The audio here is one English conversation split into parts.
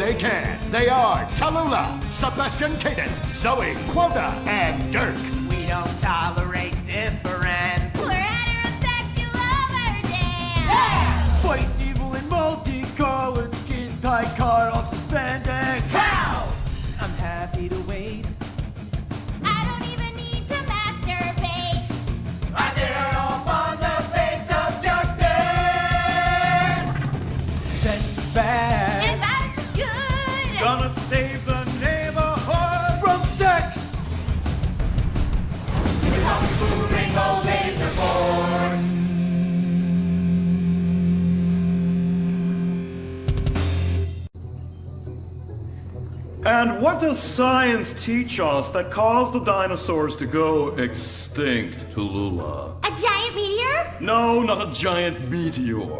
they can. They are Tallulah, Sebastian Caden, Zoe, Quota, and Dirk. We don't tolerate different. We're heterosexual overdance. Yeah! Fight evil in multicolored skin, tight car off suspended. Pow! I'm happy to wait. I don't even need to masturbate. I did it all on the face of justice. Sense is bad. And violence is good. Gonna save the neighborhood from sex. Rainbow Laser Force. And what does science teach us that caused the dinosaurs to go extinct, Tallulah? A giant meteor? No, not a giant meteor.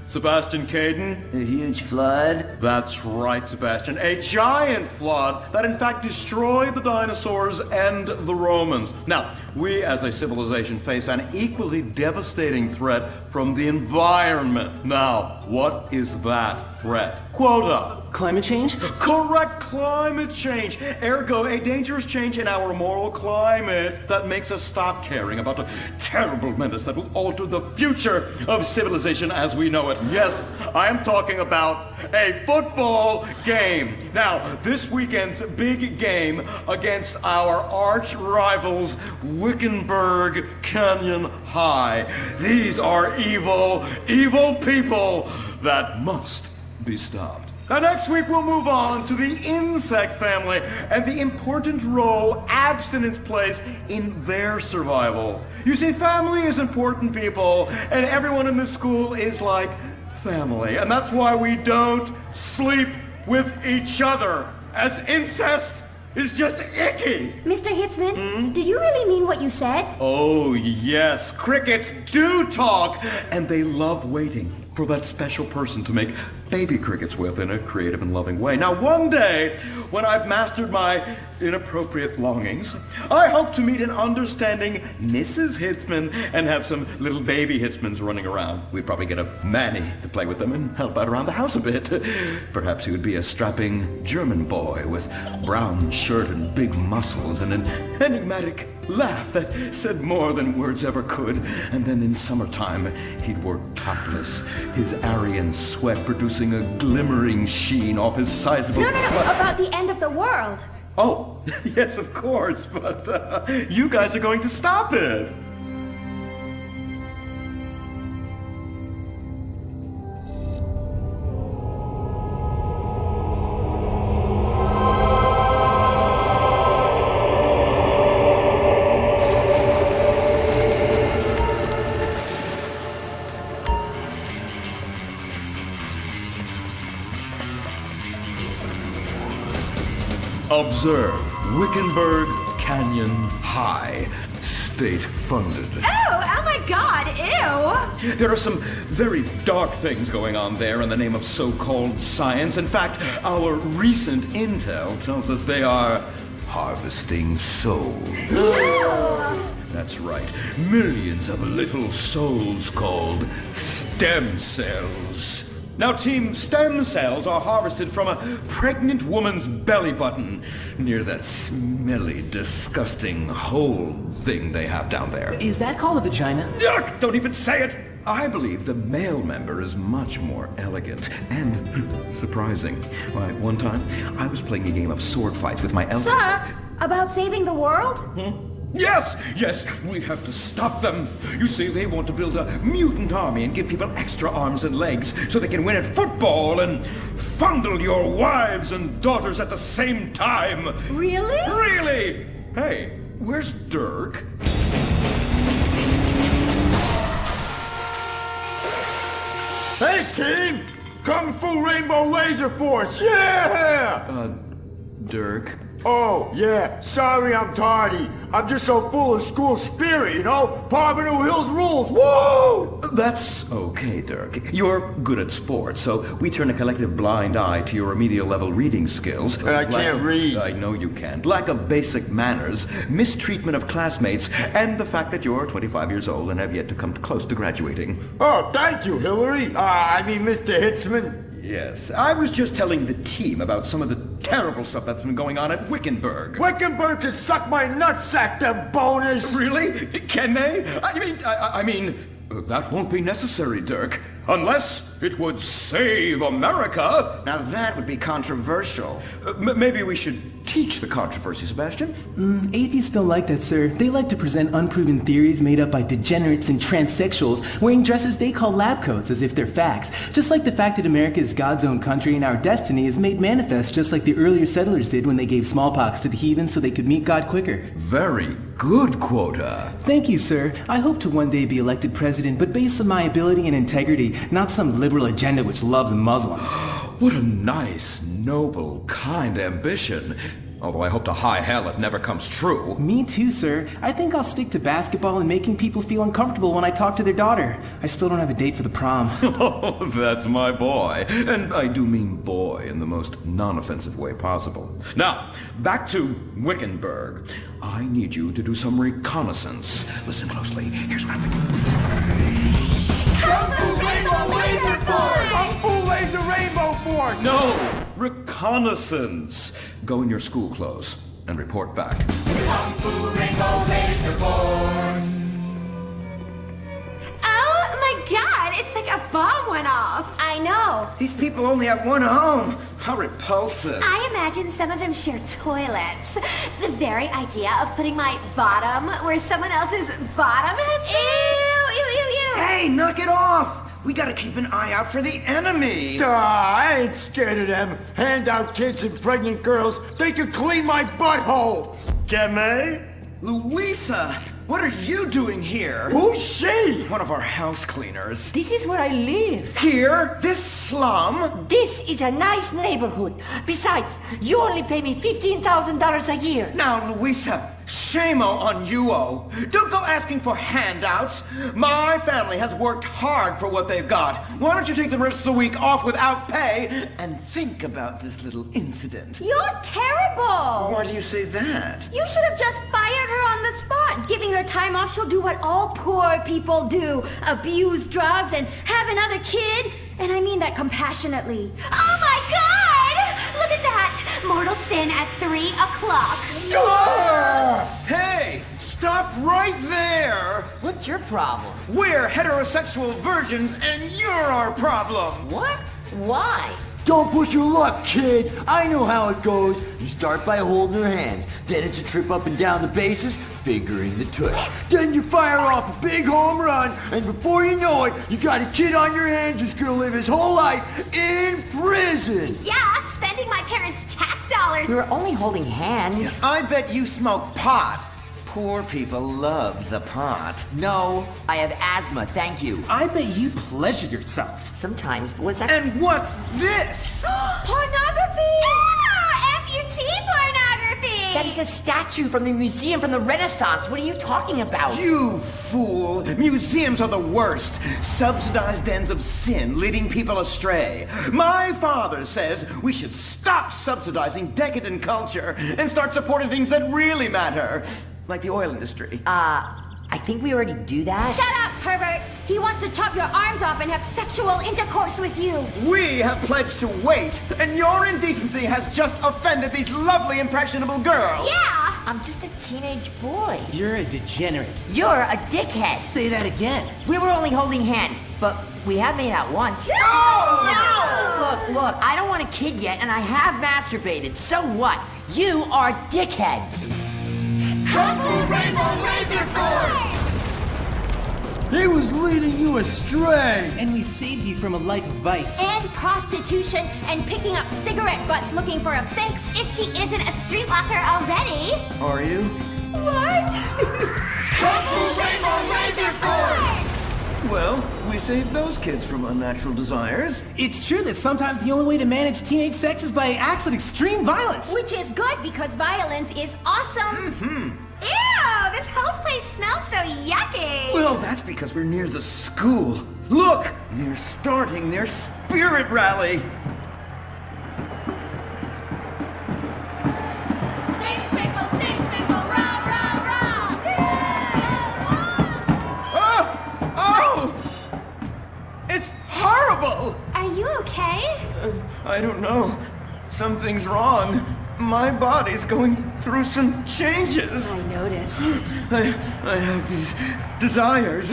Sebastian Caden? A huge flood? That's right, Sebastian. A giant flood that in fact destroyed the dinosaurs and the Romans. Now, we as a civilization face an equally devastating threat from the environment. Now, what is that threat? Quota. Climate change? Correct, climate change. Ergo, a dangerous change in our moral climate that makes us stop caring about the terrible menace that will alter the future of civilization as we know it. Yes, I am talking about a football game. Now, this weekend's big game against our arch rivals, Wickenberg Canyon High. These are evil, evil people that must be stopped. Now, next week we'll move on to the insect family and the important role abstinence plays in their survival. You see, family is important, people, and everyone in this school is like family. And that's why we don't sleep with each other, as incest is just icky. Mr. Hitzman, did you really mean what you said? Oh, yes. Crickets do talk, and they love waiting for that special person to make baby crickets with in a creative and loving way. Now, one day, when I've mastered my inappropriate longings, I hope to meet an understanding Mrs. Hitzman and have some little baby Hitzmans running around. We'd probably get a Manny to play with them and help out around the house a bit. Perhaps he would be a strapping German boy with brown shirt and big muscles and an enigmatic laugh that said more than words ever could. And then in summertime, he'd work topless, his Aryan sweat producing a glimmering sheen off his sizable... No, about the end of the world. Oh, yes, of course, but you guys are going to stop it. Observe, Wickenberg Canyon High, state-funded. Oh my God, ew! There are some very dark things going on there in the name of so-called science. In fact, our recent intel tells us they are harvesting souls. That's right, millions of little souls called stem cells. Now, Team Stem Cells are harvested from a pregnant woman's belly button near that smelly, disgusting hole thing they have down there. Is that called a vagina? Yuck! Don't even say it! I believe the male member is much more elegant and surprising. Why, one time, I was playing a game of sword fights with my Sir, about saving the world? Yes, we have to stop them. You see, they want to build a mutant army and give people extra arms and legs so they can win at football and fondle your wives and daughters at the same time. Really? Really? Hey, where's Dirk? Hey, team! Kung Fu Rainbow Laser Force, yeah! Dirk? Oh, yeah, sorry I'm tardy. I'm just so full of school spirit, you know? Parvenu Hills rules, woo! That's okay, Dirk. You're good at sports, so we turn a collective blind eye to your remedial level reading skills. But I can't read. I know you can't. Lack of basic manners, mistreatment of classmates, and the fact that you're 25 years old and have yet to come close to graduating. Oh, thank you, Hillary. I mean, Mr. Hitzman. Yes, I was just telling the team about some of the terrible stuff that's been going on at Wickenberg. Wickenberg can suck my nutsack, them boners! Really? Can they? I mean, that won't be necessary, Dirk. Unless it would save America. Now that would be controversial. Maybe we should teach the controversy, Sebastian. Atheists don't like that, sir. They like to present unproven theories made up by degenerates and transsexuals wearing dresses they call lab coats as if they're facts. Just like the fact that America is God's own country and our destiny is made manifest just like the earlier settlers did when they gave smallpox to the heathen so they could meet God quicker. Very good, Quota. Thank you, sir. I hope to one day be elected president, but based on my ability and integrity, not some liberal agenda which loves Muslims. What a nice, noble, kind ambition. Although I hope to high hell it never comes true. Me too, sir. I think I'll stick to basketball and making people feel uncomfortable when I talk to their daughter. I still don't have a date for the prom. Oh, that's my boy. And I do mean boy in the most non-offensive way possible. Now, back to Wickenberg. I need you to do some reconnaissance. Listen closely. Here's what I'm thinking. Kung Fu Rainbow Laser Force! Kung Fu Laser Rainbow Force! No! Reconnaissance! Go in your school clothes and report back. Kung Fu Rainbow Laser Force! Oh my god, it's like a bomb went off. I know. These people only have one home. How repulsive. I imagine some of them share toilets. The very idea of putting my bottom where someone else's bottom has been. Ew, ew, ew, ew. Hey, knock it off! We gotta keep an eye out for the enemy. I ain't scared of them. Handout kids and pregnant girls. They can clean my butthole. Can they? Louisa, what are you doing here? Who's she? One of our house cleaners. This is where I live. Here? This slum? This is a nice neighborhood. Besides, you only pay me $15,000 a year. Now, Louisa, shame on you-o. Don't go asking for handouts. My family has worked hard for what they've got. Why don't you take the rest of the week off without pay and think about this little incident? You're terrible. Why do you say that? You should have just fired her on the spot. Giving her time off, she'll do what all poor people do. Abuse drugs and have another kid. And I mean that compassionately. Oh my God! Look at that! Mortal sin at 3 o'clock. Hey, stop right there! What's your problem? We're heterosexual virgins and you're our problem! What? Why? Don't push your luck, kid. I know how it goes. You start by holding her hands. Then it's a trip up and down the bases, fingering the tush. Then you fire off a big home run, and before you know it, you got a kid on your hands who's gonna live his whole life in prison. Yeah, spending my parents' tax dollars. We were only holding hands. I bet you smoke pot. Poor people love the pot. No, I have asthma, thank you. I bet you pleasure yourself. Sometimes, but what's that? And what's this? Pornography! Ah, amputee pornography! That is a statue from the museum from the Renaissance. What are you talking about? You fool! Museums are the worst. Subsidized dens of sin, leading people astray. My father says we should stop subsidizing decadent culture and start supporting things that really matter. Like the oil industry. I think we already do that. Shut up, pervert! He wants to chop your arms off and have sexual intercourse with you. We have pledged to wait, and your indecency has just offended these lovely, impressionable girls. Yeah! I'm just a teenage boy. You're a degenerate. You're a dickhead. Say that again. We were only holding hands, but we have made out once. No! Look, I don't want a kid yet, and I have masturbated. So what? You are dickheads. Kung Fu Rainbow Laser Force! He was leading you astray. And we saved you from a life of vice. And prostitution and picking up cigarette butts looking for a fix if she isn't a streetwalker already. Are you? What? Kung Fu Rainbow Laser Force! Well, we saved those kids from unnatural desires. It's true that sometimes the only way to manage teenage sex is by acts of extreme violence. Which is good because violence is awesome. Ew, this whole place smells so yucky. Well, that's because we're near the school. Look, they're starting their spirit rally. Stink people, rah, rah, rah. Oh! It's horrible! Are you okay? I don't know. Something's wrong. My body's going through some changes. I noticed. I have these desires,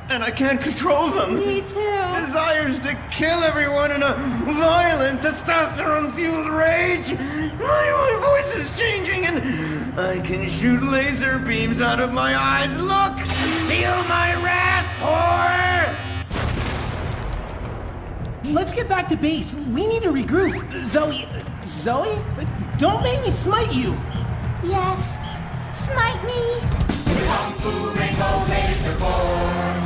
and I can't control them. Me too. Desires to kill everyone in a violent, testosterone-fueled rage. My voice is changing, and I can shoot laser beams out of my eyes. Look! Feel my wrath, whore! Let's get back to base. We need to regroup. Zoe? Don't make me smite you! Yes. Smite me. Kung Fu Rainbow Laser Force.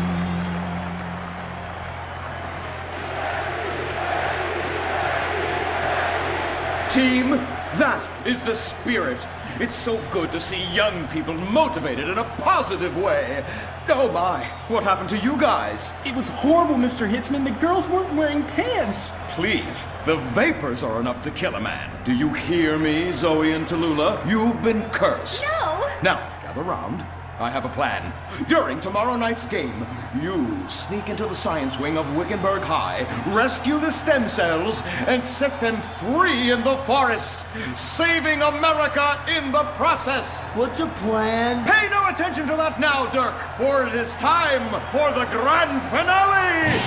Team, that is the spirit. It's so good to see young people motivated in a positive way. Oh my, what happened to you guys? It was horrible, Mr. Hitzman. The girls weren't wearing pants. Please, the vapors are enough to kill a man. Do you hear me, Zoe and Tallulah? You've been cursed. No. Now, gather round. I have a plan. During tomorrow night's game, you sneak into the science wing of Wickenberg High, rescue the stem cells, and set them free in the forest, saving America in the process. What's a plan? Pay no attention to that now, Dirk, for it is time for the grand finale!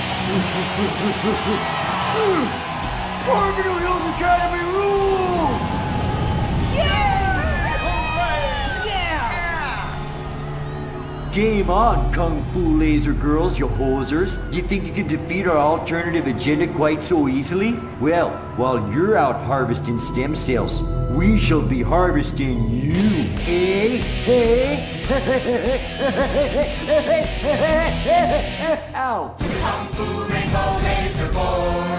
Parody Hills Academy rules! Game on, Kung Fu Laser girls, you hosers. You think you can defeat our alternative agenda quite so easily? Well, while you're out harvesting stem cells, we shall be harvesting you, eh? Ow. Kung Fu Rainbow Laser Force.